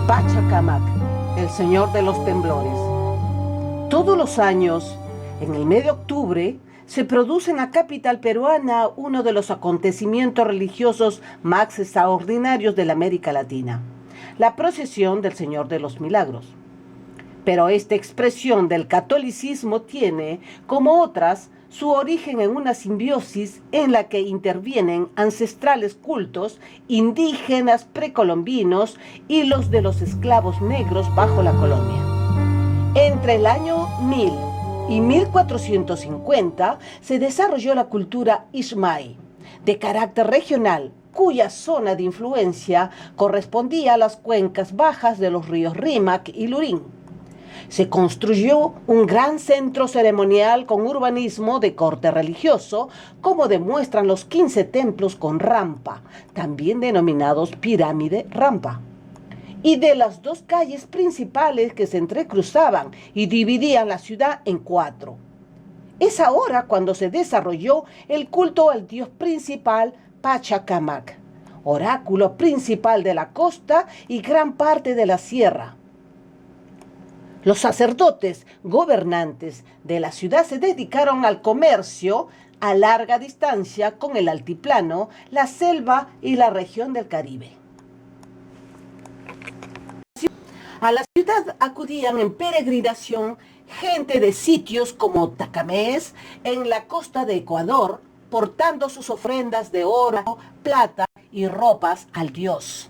Pachacamac, el señor de los temblores. Todos los años, en el mes de octubre, se produce en la capital peruana uno de los acontecimientos religiosos más extraordinarios de la América Latina, la procesión del Señor de los Milagros. Pero esta expresión del catolicismo tiene, como otras, su origen en una simbiosis en la que intervienen ancestrales cultos indígenas precolombinos y los de los esclavos negros bajo la colonia. Entre el año 1000 y 1450 se desarrolló la cultura Ishmael, de carácter regional, cuya zona de influencia correspondía a las cuencas bajas de los ríos Rímac y Lurín. Se construyó un gran centro ceremonial con urbanismo de corte religioso, como demuestran los 15 templos con rampa, también denominados pirámide rampa, y de las dos calles principales que se entrecruzaban y dividían la ciudad en 4. Es ahora cuando se desarrolló el culto al dios principal Pachacamac, oráculo principal de la costa y gran parte de la sierra. Los sacerdotes gobernantes de la ciudad se dedicaron al comercio a larga distancia con el altiplano, la selva y la región del Caribe. A la ciudad acudían en peregrinación gente de sitios como Tacamés, en la costa de Ecuador, portando sus ofrendas de oro, plata y ropas al dios.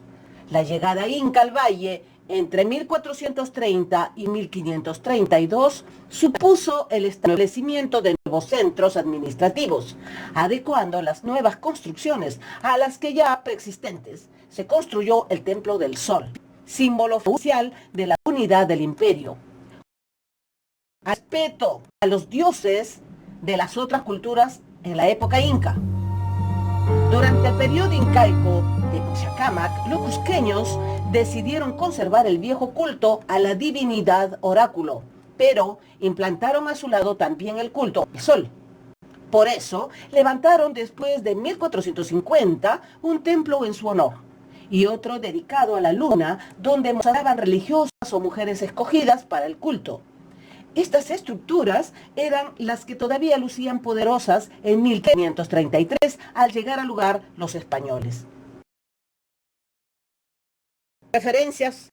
La llegada inca al valle entre 1430 y 1532 supuso el establecimiento de nuevos centros administrativos, adecuando las nuevas construcciones a las que ya preexistentes. Se construyó el Templo del Sol, símbolo oficial de la unidad del imperio. Respeto a los dioses de las otras culturas en la época inca. Durante el periodo incaico de Pachacamac, los cusqueños decidieron conservar el viejo culto a la divinidad oráculo, pero implantaron a su lado también el culto al sol. Por eso, levantaron después de 1450 un templo en su honor y otro dedicado a la luna, donde mostraban religiosas o mujeres escogidas para el culto. Estas estructuras eran las que todavía lucían poderosas en 1533 al llegar al lugar los españoles. Referencias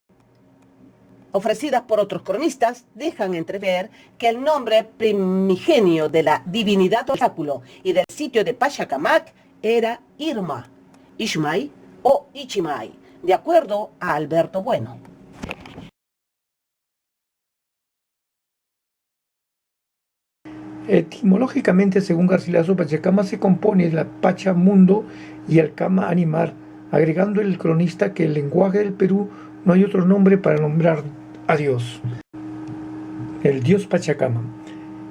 ofrecidas por otros cronistas dejan entrever que el nombre primigenio de la divinidad oráculo y del sitio de Pachacamac era Irma, Ishmael o Ichimay, de acuerdo a Alberto Bueno. Etimológicamente, según Garcilaso, Pachacamac se compone de la Pacha mundo y el Cama animar, agregando el cronista que en el lenguaje del Perú no hay otro nombre para nombrar a Dios. El dios Pachacamac.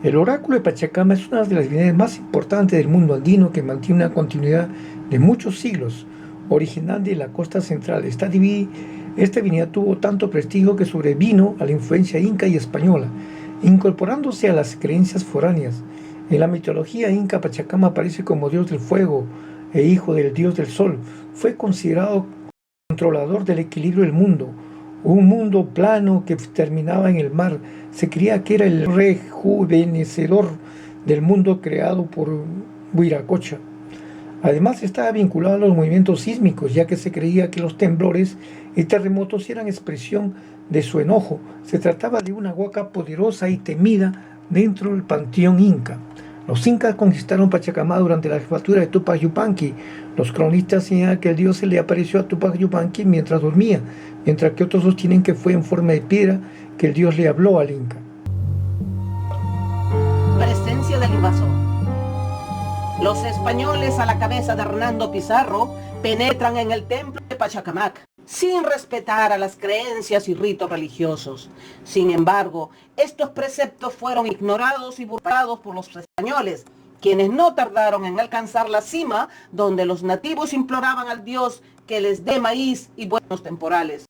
El oráculo de Pachacamac es una de las divinidades más importantes del mundo andino que mantiene una continuidad de muchos siglos, original de la costa central. Esta divinidad tuvo tanto prestigio que sobrevino a la influencia inca y española, incorporándose a las creencias foráneas. En la mitología inca, Pachacamac aparece como dios del fuego e hijo del dios del sol. Fue considerado controlador del equilibrio del mundo, un mundo plano que terminaba en el mar. Se creía que era el rejuvenecedor del mundo creado por Huiracocha. Además, estaba vinculado a los movimientos sísmicos, ya que se creía que los temblores y terremotos eran expresión de su enojo. Se trataba de una huaca poderosa y temida dentro del panteón inca. Los incas conquistaron Pachacamac durante la jefatura de Tupac Yupanqui. Los cronistas señalan que el dios se le apareció a Tupac Yupanqui mientras dormía, mientras que otros sostienen que fue en forma de piedra que el dios le habló al inca. Presencia del invasor. Los españoles, a la cabeza de Hernando Pizarro, penetran en el templo de Pachacamac sin respetar a las creencias y ritos religiosos. Sin embargo, estos preceptos fueron ignorados y burlados por los españoles, quienes no tardaron en alcanzar la cima, donde los nativos imploraban al dios que les dé maíz y buenos temporales.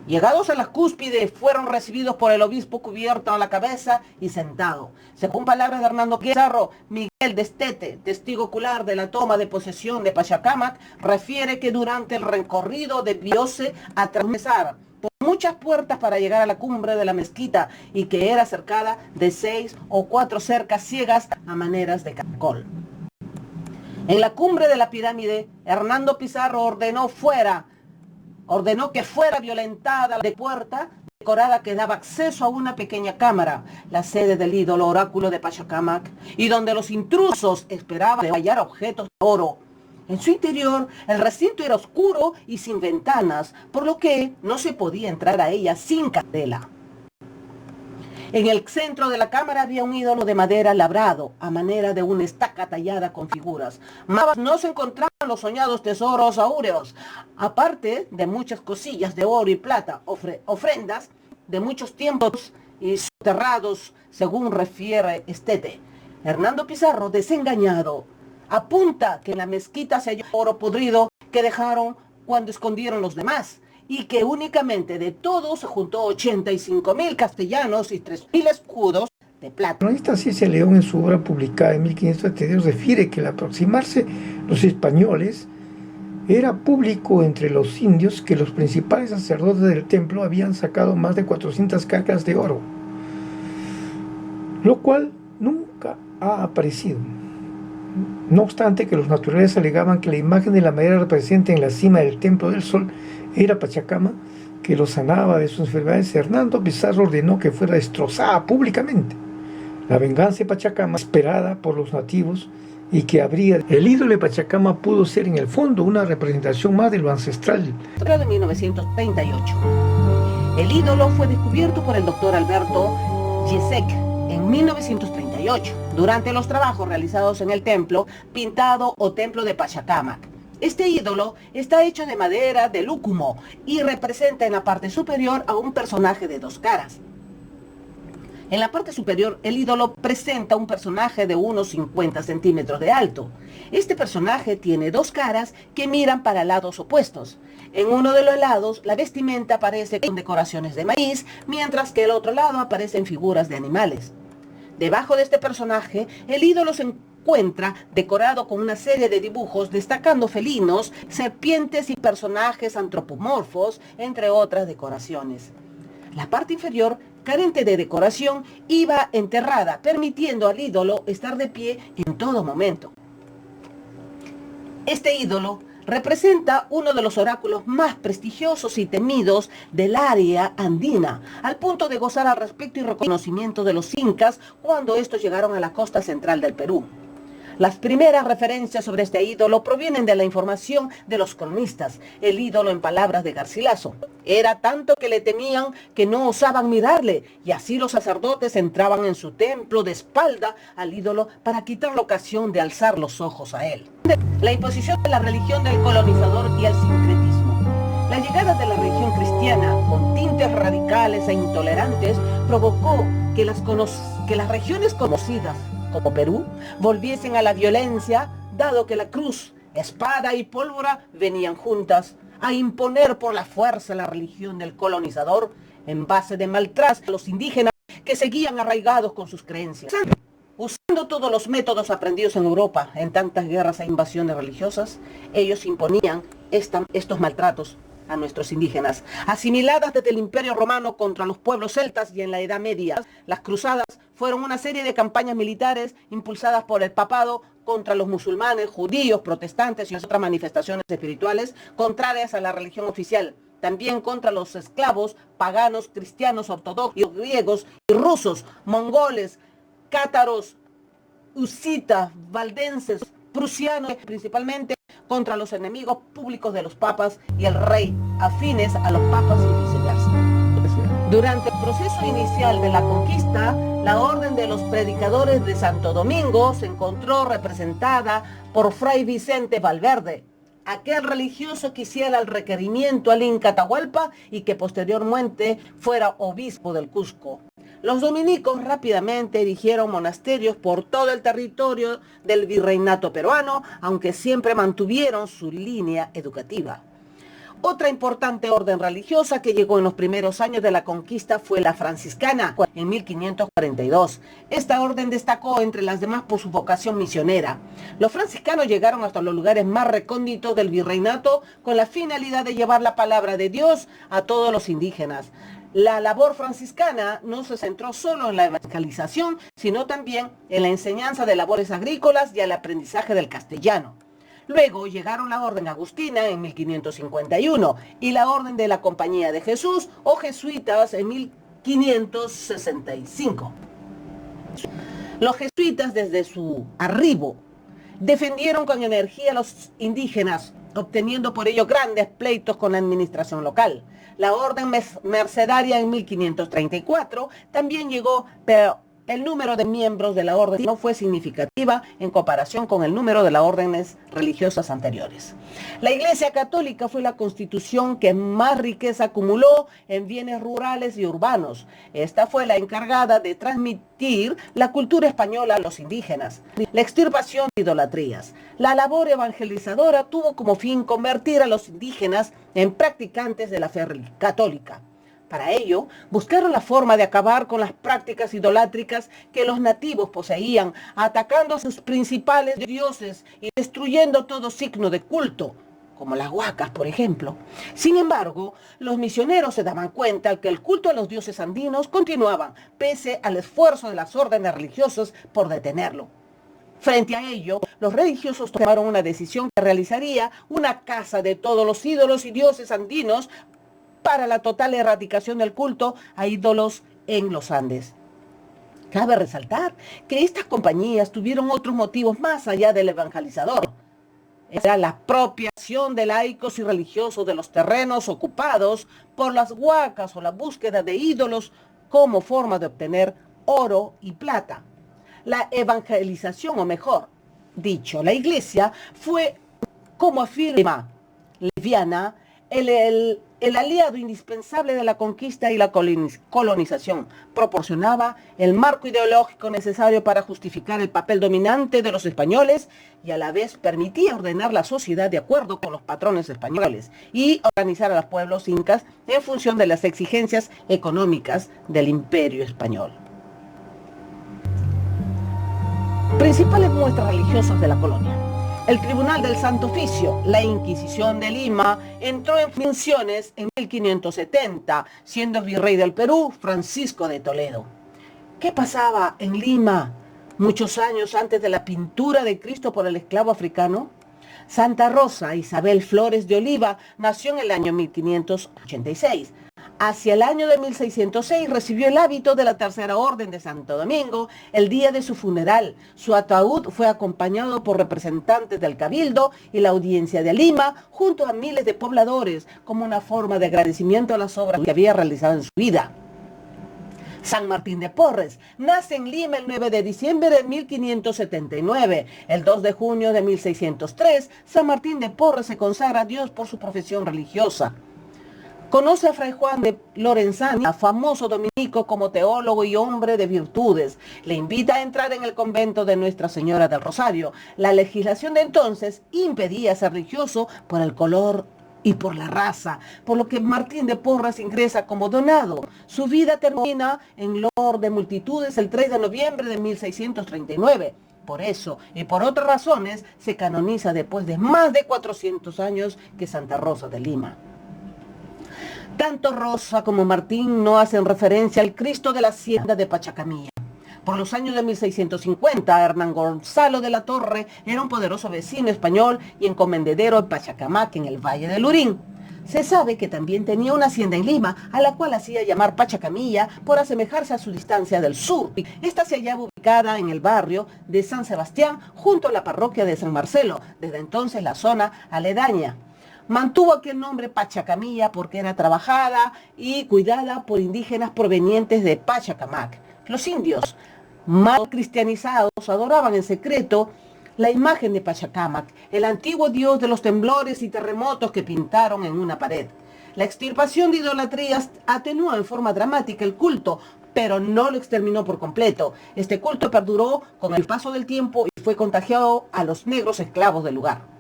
Llegados a la cúspide, fueron recibidos por el obispo cubierto a la cabeza y sentado. Según palabras de Hernando Pizarro, Miguel de Estete, testigo ocular de la toma de posesión de Pachacamac, refiere que durante el recorrido debióse atravesar por muchas puertas para llegar a la cumbre de la mezquita y que era cercada de 6 o 4 cercas ciegas a maneras de caracol. En la cumbre de la pirámide, Hernando Pizarro ordenó que fuera violentada la puerta decorada que daba acceso a una pequeña cámara, la sede del ídolo oráculo de Pachacamac, y donde los intrusos esperaban hallar objetos de oro. En su interior, el recinto era oscuro y sin ventanas, por lo que no se podía entrar a ella sin candela. En el centro de la cámara había un ídolo de madera labrado, a manera de una estaca tallada con figuras. Más no se encontraban los soñados tesoros áureos, aparte de muchas cosillas de oro y plata, ofrendas de muchos tiempos y soterrados, según refiere Estete. Hernando Pizarro, desengañado, apunta que en la mezquita se halló oro podrido que dejaron cuando escondieron los demás, y que únicamente de todos se juntó 85.000 castellanos y 3.000 escudos de plata. El cronista Cice León, en su obra publicada en 1572, refiere que al aproximarse los españoles era público entre los indios que los principales sacerdotes del templo habían sacado más de 400 cargas de oro, lo cual nunca ha aparecido. No obstante, que los naturales alegaban que la imagen de la madera presente en la cima del Templo del Sol era Pachacama, que lo sanaba de sus enfermedades. Hernando Pizarro ordenó que fuera destrozada públicamente. La venganza de Pachacama, esperada por los nativos, y que habría... El ídolo de Pachacama pudo ser en el fondo una representación más de lo ancestral. De 1938. El ídolo fue descubierto por el doctor Alberto Giesecke en 1938, durante los trabajos realizados en el templo pintado o templo de Pachacamac. Este ídolo está hecho de madera de lúcumo y representa en la parte superior a un personaje de 2 caras. En la parte superior, el ídolo presenta un personaje de unos 50 centímetros de alto. Este personaje tiene 2 caras que miran para lados opuestos. En uno de los lados, la vestimenta aparece con decoraciones de maíz, mientras que el otro lado aparecen figuras de animales. Debajo de este personaje, el ídolo se encuentra decorado con una serie de dibujos destacando felinos, serpientes y personajes antropomorfos, entre otras decoraciones. La parte inferior, carente de decoración, iba enterrada, permitiendo al ídolo estar de pie en todo momento. Este ídolo representa uno de los oráculos más prestigiosos y temidos del área andina, al punto de gozar al respeto y reconocimiento de los incas cuando estos llegaron a la costa central del Perú. Las primeras referencias sobre este ídolo provienen de la información de los cronistas. El ídolo, en palabras de Garcilaso, era tanto que le temían que no osaban mirarle, y así los sacerdotes entraban en su templo de espalda al ídolo para quitar la ocasión de alzar los ojos a él. La imposición de la religión del colonizador y el sincretismo. La llegada de la religión cristiana, con tintes radicales e intolerantes, provocó que las regiones conocidas como Perú volviesen a la violencia, dado que la cruz, espada y pólvora venían juntas a imponer por la fuerza la religión del colonizador en base de maltrato a los indígenas que seguían arraigados con sus creencias. Usando todos los métodos aprendidos en Europa en tantas guerras e invasiones religiosas, ellos imponían estos maltratos a nuestros indígenas. Asimiladas desde el Imperio Romano contra los pueblos celtas y en la Edad Media, las cruzadas fueron una serie de campañas militares impulsadas por el papado contra los musulmanes, judíos, protestantes y otras manifestaciones espirituales contrarias a la religión oficial. También contra los esclavos, paganos, cristianos, ortodoxos, griegos y rusos, mongoles, cátaros, husitas, valdenses, prusianos, principalmente contra los enemigos públicos de los papas y el rey, afines a los papas y viceversa. Durante el proceso inicial de la conquista, la Orden de los Predicadores de Santo Domingo se encontró representada por Fray Vicente Valverde, aquel religioso que hiciera el requerimiento al Inca Atahualpa y que posteriormente fuera obispo del Cusco. Los dominicos rápidamente erigieron monasterios por todo el territorio del virreinato peruano, aunque siempre mantuvieron su línea educativa. Otra importante orden religiosa que llegó en los primeros años de la conquista fue la franciscana, en 1542. Esta orden destacó entre las demás por su vocación misionera. Los franciscanos llegaron hasta los lugares más recónditos del virreinato con la finalidad de llevar la palabra de Dios a todos los indígenas. La labor franciscana no se centró solo en la evangelización, sino también en la enseñanza de labores agrícolas y el aprendizaje del castellano. Luego llegaron la Orden Agustina en 1551 y la Orden de la Compañía de Jesús o Jesuitas en 1565. Los jesuitas desde su arribo defendieron con energía a los indígenas, obteniendo por ello grandes pleitos con la administración local. La Orden Mercedaria en 1534 también llegó, pero el número de miembros de la orden no fue significativa en comparación con el número de las órdenes religiosas anteriores. La Iglesia Católica fue la constitución que más riqueza acumuló en bienes rurales y urbanos. Esta fue la encargada de transmitir la cultura española a los indígenas, la extirpación de idolatrías. La labor evangelizadora tuvo como fin convertir a los indígenas en practicantes de la fe católica. Para ello, buscaron la forma de acabar con las prácticas idolátricas que los nativos poseían, atacando a sus principales dioses y destruyendo todo signo de culto, como las huacas, por ejemplo. Sin embargo, los misioneros se daban cuenta que el culto a los dioses andinos continuaba, pese al esfuerzo de las órdenes religiosas por detenerlo. Frente a ello, los religiosos tomaron una decisión que realizaría una caza de todos los ídolos y dioses andinos para la total erradicación del culto a ídolos en los Andes. Cabe resaltar que estas compañías tuvieron otros motivos más allá del evangelizador. Era la apropiación de laicos y religiosos de los terrenos ocupados por las huacas o la búsqueda de ídolos como forma de obtener oro y plata. La evangelización, o mejor dicho, la iglesia fue, como afirma Liviana, el aliado indispensable de la conquista y la colonización. Proporcionaba el marco ideológico necesario para justificar el papel dominante de los españoles y a la vez permitía ordenar la sociedad de acuerdo con los patrones españoles y organizar a los pueblos incas en función de las exigencias económicas del imperio español. Principales muestras religiosas de la colonia. El Tribunal del Santo Oficio, la Inquisición de Lima, entró en funciones en 1570, siendo virrey del Perú Francisco de Toledo. ¿Qué pasaba en Lima muchos años antes de la pintura de Cristo por el esclavo africano? Santa Rosa Isabel Flores de Oliva nació en el año 1586. Hacia el año de 1606 recibió el hábito de la Tercera Orden de Santo Domingo. El día de su funeral, su ataúd fue acompañado por representantes del Cabildo y la Audiencia de Lima, junto a miles de pobladores, como una forma de agradecimiento a las obras que había realizado en su vida. San Martín de Porres nace en Lima el 9 de diciembre de 1579. El 2 de junio de 1603, San Martín de Porres se consagra a Dios por su profesión religiosa. Conoce a Fray Juan de Lorenzani, famoso dominico como teólogo y hombre de virtudes. Le invita a entrar en el convento de Nuestra Señora del Rosario. La legislación de entonces impedía ser religioso por el color y por la raza, por lo que Martín de Porres ingresa como donado. Su vida termina en Lord de Multitudes el 3 de noviembre de 1639. Por eso y por otras razones se canoniza después de más de 400 años que Santa Rosa de Lima. Tanto Rosa como Martín no hacen referencia al Cristo de la Hacienda de Pachacamilla. Por los años de 1650, Hernán Gonzalo de la Torre era un poderoso vecino español y encomendero de Pachacamac en el Valle del Lurín. Se sabe que también tenía una hacienda en Lima, a la cual hacía llamar Pachacamilla por asemejarse a su distancia del sur. Esta se hallaba ubicada en el barrio de San Sebastián, junto a la parroquia de San Marcelo, desde entonces la zona aledaña. Mantuvo aquel nombre Pachacamilla porque era trabajada y cuidada por indígenas provenientes de Pachacamac. Los indios, mal cristianizados, adoraban en secreto la imagen de Pachacamac, el antiguo dios de los temblores y terremotos que pintaron en una pared. La extirpación de idolatrías atenuó en forma dramática el culto, pero no lo exterminó por completo. Este culto perduró con el paso del tiempo y fue contagiado a los negros esclavos del lugar.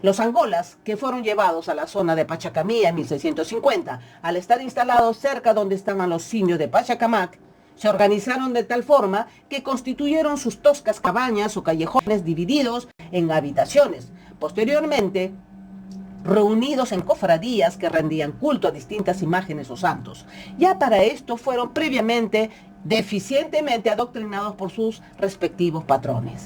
Los angolas, que fueron llevados a la zona de Pachacamilla en 1650, al estar instalados cerca donde estaban los indios de Pachacamac, se organizaron de tal forma que constituyeron sus toscas cabañas o callejones divididos en habitaciones. Posteriormente, reunidos en cofradías que rendían culto a distintas imágenes o santos. Ya para esto fueron previamente deficientemente adoctrinados por sus respectivos patrones.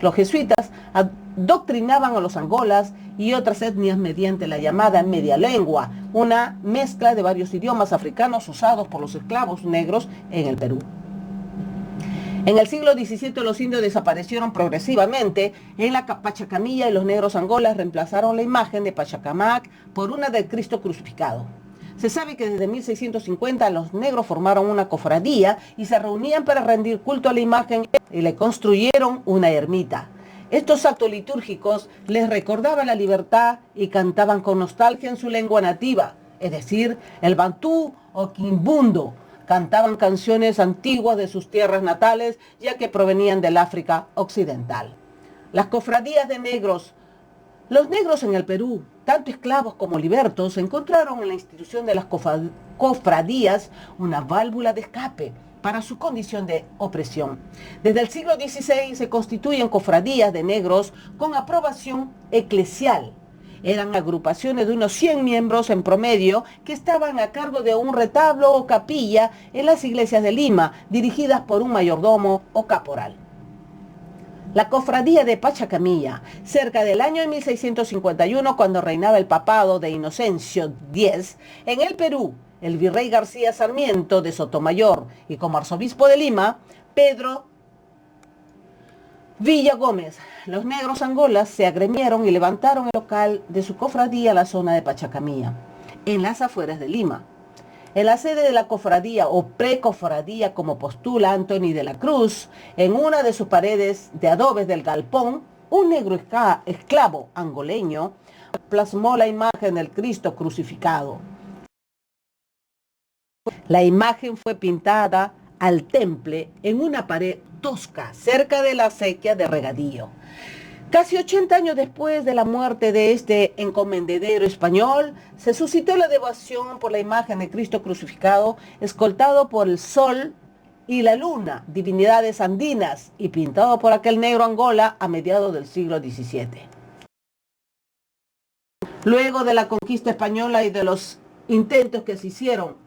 Los jesuitas adoctrinaban a los angolas y otras etnias mediante la llamada media lengua, una mezcla de varios idiomas africanos usados por los esclavos negros en el Perú. En el siglo XVII los indios desaparecieron progresivamente en la Pachacamilla y los negros angolas reemplazaron la imagen de Pachacamac por una del Cristo crucificado. Se sabe que desde 1650 los negros formaron una cofradía y se reunían para rendir culto a la imagen y le construyeron una ermita. Estos actos litúrgicos les recordaban la libertad y cantaban con nostalgia en su lengua nativa, es decir, el bantú o quimbundo. Cantaban canciones antiguas de sus tierras natales, ya que provenían del África occidental. Las cofradías de negros. Los negros en el Perú, tanto esclavos como libertos, encontraron en la institución de las cofradías una válvula de escape para su condición de opresión. Desde el siglo XVI se constituyen cofradías de negros con aprobación eclesial. Eran agrupaciones de unos 100 miembros en promedio que estaban a cargo de un retablo o capilla en las iglesias de Lima, dirigidas por un mayordomo o caporal. La cofradía de Pachacamilla, cerca del año 1651, cuando reinaba el papado de Inocencio X, en el Perú, el virrey García Sarmiento de Sotomayor y como arzobispo de Lima, Pedro Villa Gómez, los negros angolas se agremiaron y levantaron el local de su cofradía en la zona de Pachacamilla, en las afueras de Lima. En la sede de la cofradía o precofradía, como postula Anthony de la Cruz, en una de sus paredes de adobes del galpón, un negro esclavo angoleño plasmó la imagen del Cristo crucificado. La imagen fue pintada al temple en una pared tosca, cerca de la acequia de regadío. Casi 80 años después de la muerte de este encomendero español, se suscitó la devoción por la imagen de Cristo crucificado, escoltado por el sol y la luna, divinidades andinas, y pintado por aquel negro Angola a mediados del siglo XVII. Luego de la conquista española y de los intentos que se hicieron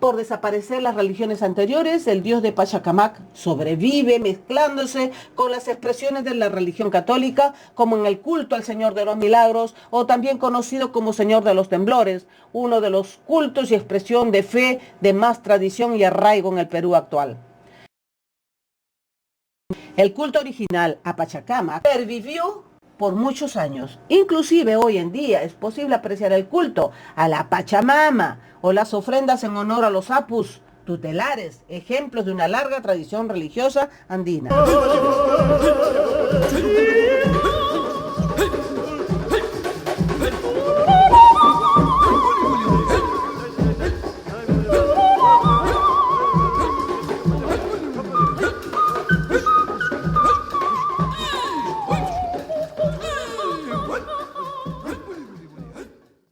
por desaparecer las religiones anteriores, el dios de Pachacamac sobrevive mezclándose con las expresiones de la religión católica, como en el culto al Señor de los Milagros, o también conocido como Señor de los Temblores, uno de los cultos y expresión de fe de más tradición y arraigo en el Perú actual. El culto original a Pachacamac pervivió por muchos años. Inclusive hoy en día es posible apreciar el culto a la Pachamama o las ofrendas en honor a los apus tutelares, ejemplos de una larga tradición religiosa andina.